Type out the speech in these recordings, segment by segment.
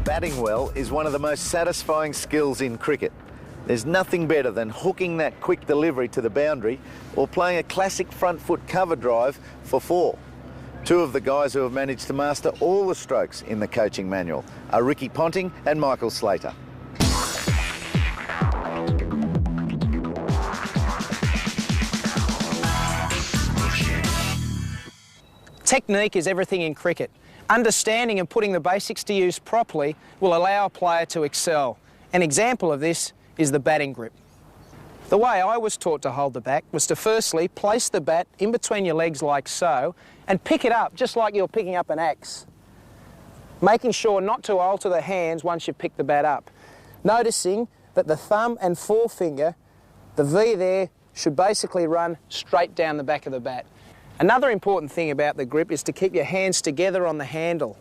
batting well is one of the most satisfying skills in cricket. There's nothing better than hooking that quick delivery to the boundary or playing a classic front foot cover drive for 4. Two of the guys who have managed to master all the strokes in the coaching manual are Ricky Ponting and Michael Slater. Technique is everything in cricket. Understanding and putting the basics to use properly will allow a player to excel. An example of this is the batting grip. The way I was taught to hold the bat was to firstly place the bat in between your legs like so and pick it up just like you're picking up an axe, making sure not to alter the hands once you've picked the bat up. Noticing that the thumb and forefinger, the V there, should basically run straight down the back of the bat. Another important thing about the grip is to keep your hands together on the handle.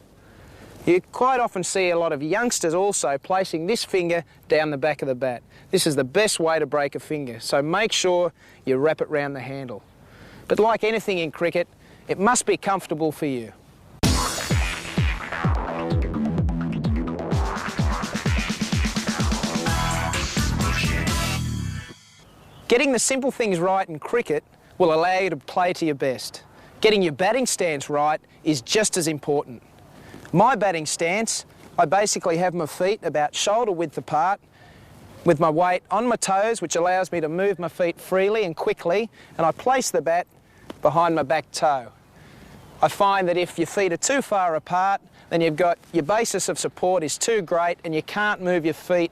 You quite often see a lot of youngsters also placing this finger down the back of the bat. This is the best way to break a finger, so make sure you wrap it round the handle. But like anything in cricket, it must be comfortable for you. Getting the simple things right in cricket will allow you to play to your best. Getting your batting stance right is just as important. My batting stance, I basically have my feet about shoulder width apart with my weight on my toes, which allows me to move my feet freely and quickly, and I place the bat behind my back toe. I find that if your feet are too far apart, then you've got your basis of support is too great and you can't move your feet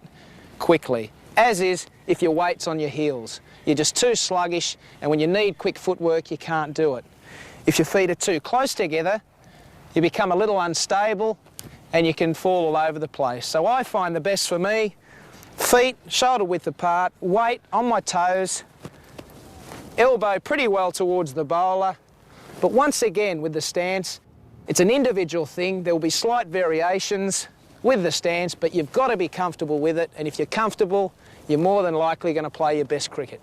quickly, as is if your weight's on your heels. You're just too sluggish, and when you need quick footwork, you can't do it. If your feet are too close together, you become a little unstable and you can fall all over the place. So I find the best for me, feet shoulder width apart, weight on my toes, elbow pretty well towards the bowler. But once again, with the stance, it's an individual thing. There will be slight variations with the stance, but you've got to be comfortable with it. And if you're comfortable, you're more than likely going to play your best cricket.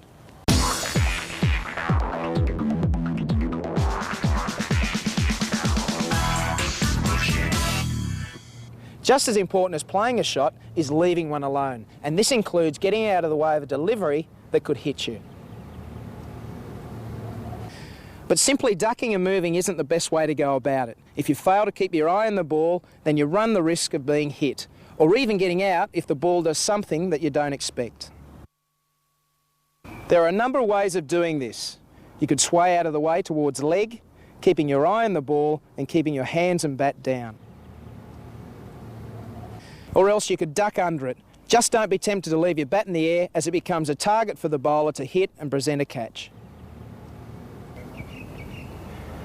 Just as important as playing a shot is leaving one alone, and this includes getting out of the way of a delivery that could hit you. But simply ducking and moving isn't the best way to go about it. If you fail to keep your eye on the ball, then you run the risk of being hit, or even getting out if the ball does something that you don't expect. There are a number of ways of doing this. You could sway out of the way towards leg, keeping your eye on the ball and keeping your hands and bat down. Or else you could duck under it. Just don't be tempted to leave your bat in the air, as it becomes a target for the bowler to hit and present a catch.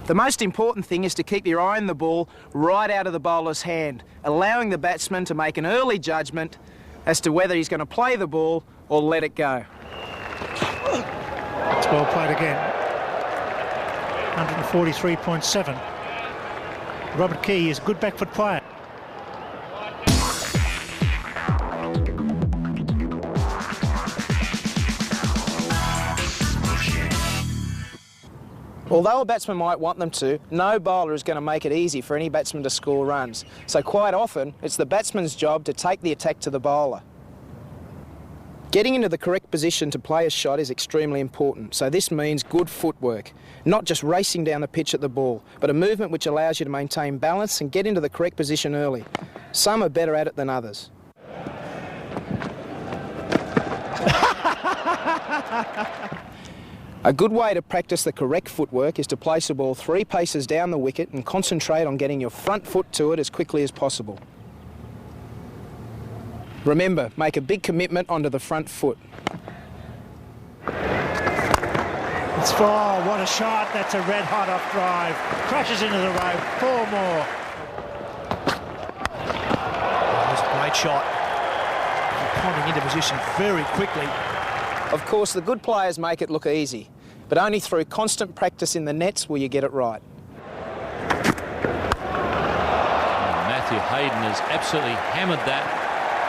The most important thing is to keep your eye on the ball right out of the bowler's hand, allowing the batsman to make an early judgment as to whether he's going to play the ball or let it go. It's well played again. 143.7. Robert Key is a good back foot player. Although a batsman might want them to, no bowler is going to make it easy for any batsman to score runs. So quite often, it's the batsman's job to take the attack to the bowler. Getting into the correct position to play a shot is extremely important, so this means good footwork. Not just racing down the pitch at the ball, but a movement which allows you to maintain balance and get into the correct position early. Some are better at it than others. A good way to practice the correct footwork is to place the ball 3 paces down the wicket and concentrate on getting your front foot to it as quickly as possible. Remember, make a big commitment onto the front foot. It's 4, what a shot, that's a red hot off drive. Crashes into the rope, 4 more. That was a great shot. Ponding into position very quickly. Of course, the good players make it look easy, but only through constant practice in the nets will you get it right. Matthew Hayden has absolutely hammered that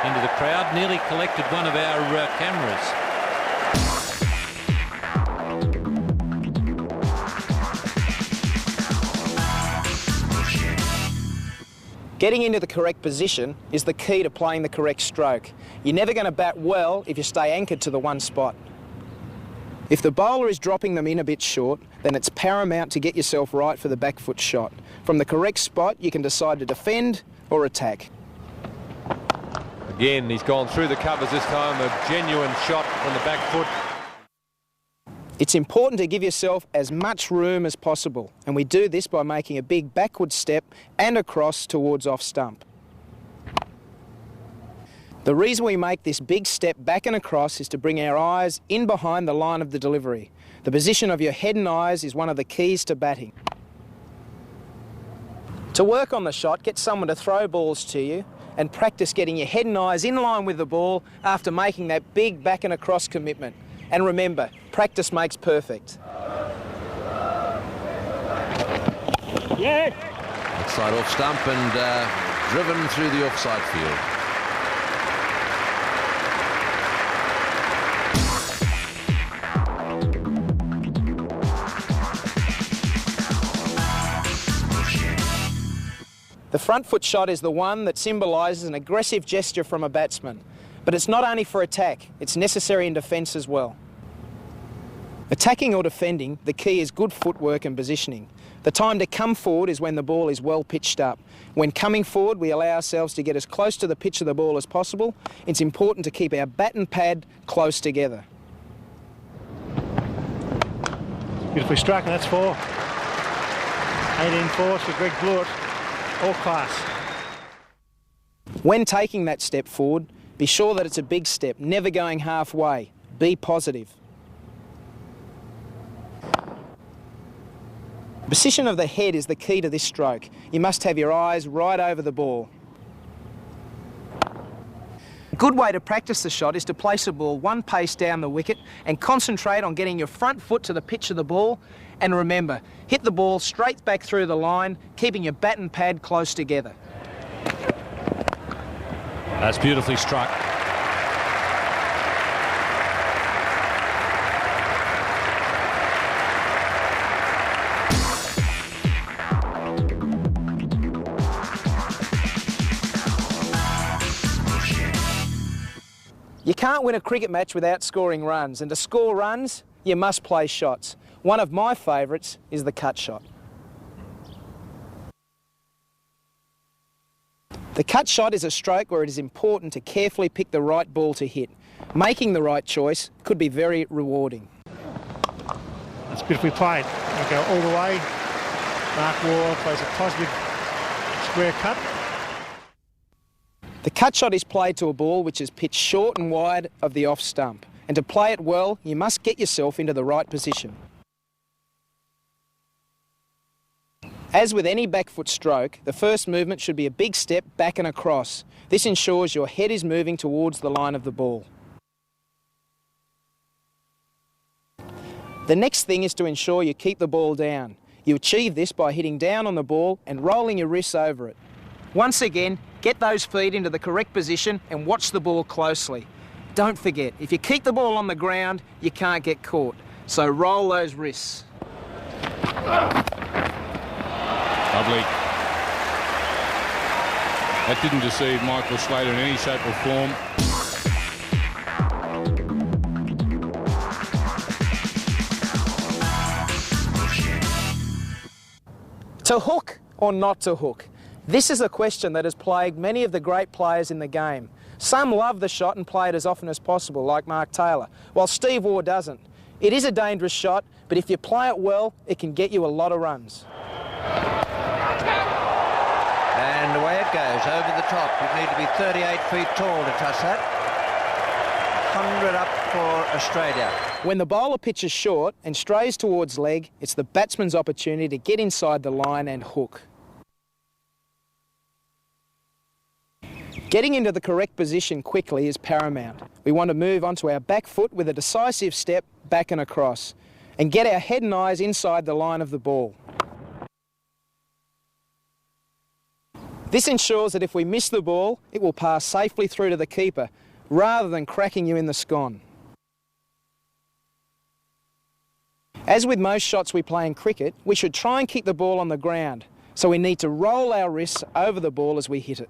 into the crowd, nearly collected one of our cameras. Getting into the correct position is the key to playing the correct stroke. You're never going to bat well if you stay anchored to the one spot. If the bowler is dropping them in a bit short, then it's paramount to get yourself right for the back foot shot. From the correct spot, you can decide to defend or attack. Again, he's gone through the covers this time, a genuine shot from the back foot. It's important to give yourself as much room as possible, and we do this by making a big backward step and across towards off stump. The reason we make this big step back and across is to bring our eyes in behind the line of the delivery. The position of your head and eyes is one of the keys to batting. To work on the shot, get someone to throw balls to you and practice getting your head and eyes in line with the ball after making that big back and across commitment. And remember, practice makes perfect. Yeah. Outside off stump and driven through the offside field. The front foot shot is the one that symbolises an aggressive gesture from a batsman. But it's not only for attack, it's necessary in defence as well. Attacking or defending, the key is good footwork and positioning. The time to come forward is when the ball is well pitched up. When coming forward, we allow ourselves to get as close to the pitch of the ball as possible. It's important to keep our bat and pad close together. Beautifully struck, and that's 4. 18 force for Greg Blewett. All class. When taking that step forward, be sure that it's a big step, never going halfway. Be positive. The position of the head is the key to this stroke. You must have your eyes right over the ball. A good way to practice the shot is to place a ball one pace down the wicket and concentrate on getting your front foot to the pitch of the ball. And remember, hit the ball straight back through the line, keeping your bat and pad close together. That's beautifully struck. You can't win a cricket match without scoring runs, and to score runs, you must play shots. One of my favourites is the cut shot. The cut shot is a stroke where it is important to carefully pick the right ball to hit. Making the right choice could be very rewarding. That's beautifully played. They go all the way. Mark Ward plays a positive square cut. The cut shot is played to a ball which is pitched short and wide of the off stump. And to play it well, you must get yourself into the right position. As with any back foot stroke, the first movement should be a big step back and across. This ensures your head is moving towards the line of the ball. The next thing is to ensure you keep the ball down. You achieve this by hitting down on the ball and rolling your wrists over it. Once again, get those feet into the correct position and watch the ball closely. Don't forget, if you keep the ball on the ground, you can't get caught. So roll those wrists. Lovely. That didn't deceive Michael Slater in any shape or form. To hook or not to hook? This is a question that has plagued many of the great players in the game. Some love the shot and play it as often as possible, like Mark Taylor, while Steve Waugh doesn't. It is a dangerous shot, but if you play it well, it can get you a lot of runs. And away it goes, over the top. You need to be 38 feet tall to touch that. 100 up for Australia. When the bowler pitches short and strays towards leg, it's the batsman's opportunity to get inside the line and hook. Getting into the correct position quickly is paramount. We want to move onto our back foot with a decisive step back and across, and get our head and eyes inside the line of the ball. This ensures that if we miss the ball, it will pass safely through to the keeper, rather than cracking you in the scon. As with most shots we play in cricket, we should try and keep the ball on the ground. So we need to roll our wrists over the ball as we hit it.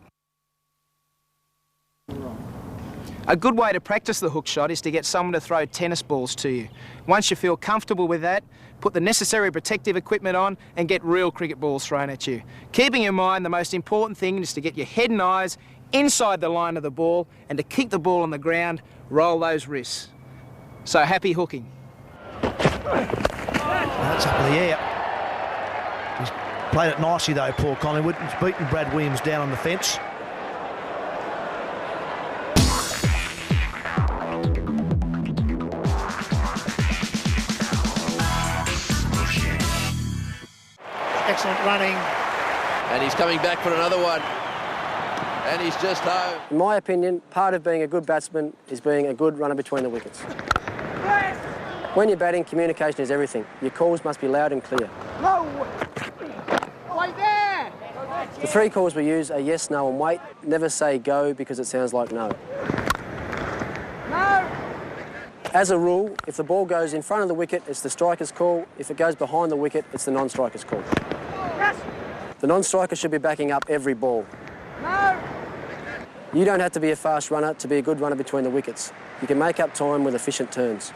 A good way to practice the hook shot is to get someone to throw tennis balls to you. Once you feel comfortable with that, put the necessary protective equipment on and get real cricket balls thrown at you. Keeping in mind the most important thing is to get your head and eyes inside the line of the ball and to keep the ball on the ground, roll those wrists. So happy hooking. That's up in the air. He's played it nicely though, Paul Collingwood. He's beaten Brad Williams down on the fence. Excellent running. And he's coming back for another one. And he's just home. In my opinion, part of being a good batsman is being a good runner between the wickets. When you're batting, communication is everything. Your calls must be loud and clear. Wait there! The 3 calls we use are yes, no and wait. Never say go because it sounds like no. No! As a rule, if the ball goes in front of the wicket, it's the striker's call. If it goes behind the wicket, it's the non-striker's call. Yes! The non-striker should be backing up every ball. No! You don't have to be a fast runner to be a good runner between the wickets. You can make up time with efficient turns.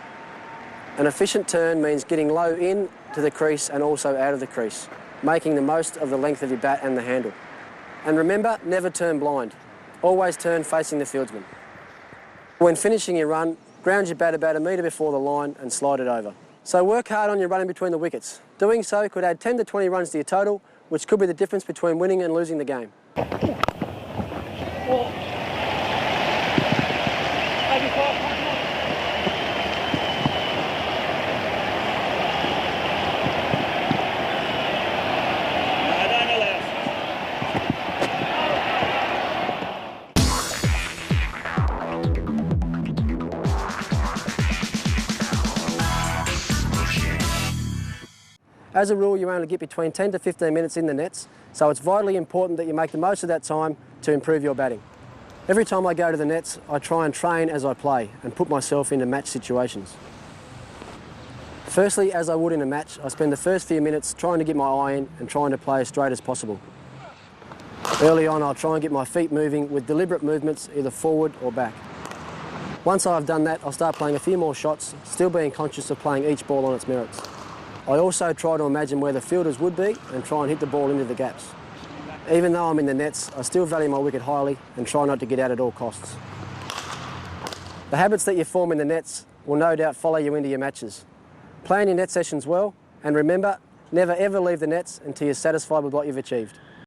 An efficient turn means getting low in to the crease and also out of the crease, making the most of the length of your bat and the handle. And remember, never turn blind. Always turn facing the fieldsman. When finishing your run, ground your bat about a metre before the line and slide it over. So work hard on your running between the wickets. Doing so could add 10 to 20 runs to your total, which could be the difference between winning and losing the game. As a rule, you only get between 10 to 15 minutes in the nets, so it's vitally important that you make the most of that time to improve your batting. Every time I go to the nets, I try and train as I play and put myself into match situations. Firstly, as I would in a match, I spend the first few minutes trying to get my eye in and trying to play as straight as possible. Early on, I'll try and get my feet moving with deliberate movements, either forward or back. Once I've done that, I'll start playing a few more shots, still being conscious of playing each ball on its merits. I also try to imagine where the fielders would be and try and hit the ball into the gaps. Even though I'm in the nets, I still value my wicket highly and try not to get out at all costs. The habits that you form in the nets will no doubt follow you into your matches. Plan your net sessions well, and remember, never ever leave the nets until you're satisfied with what you've achieved.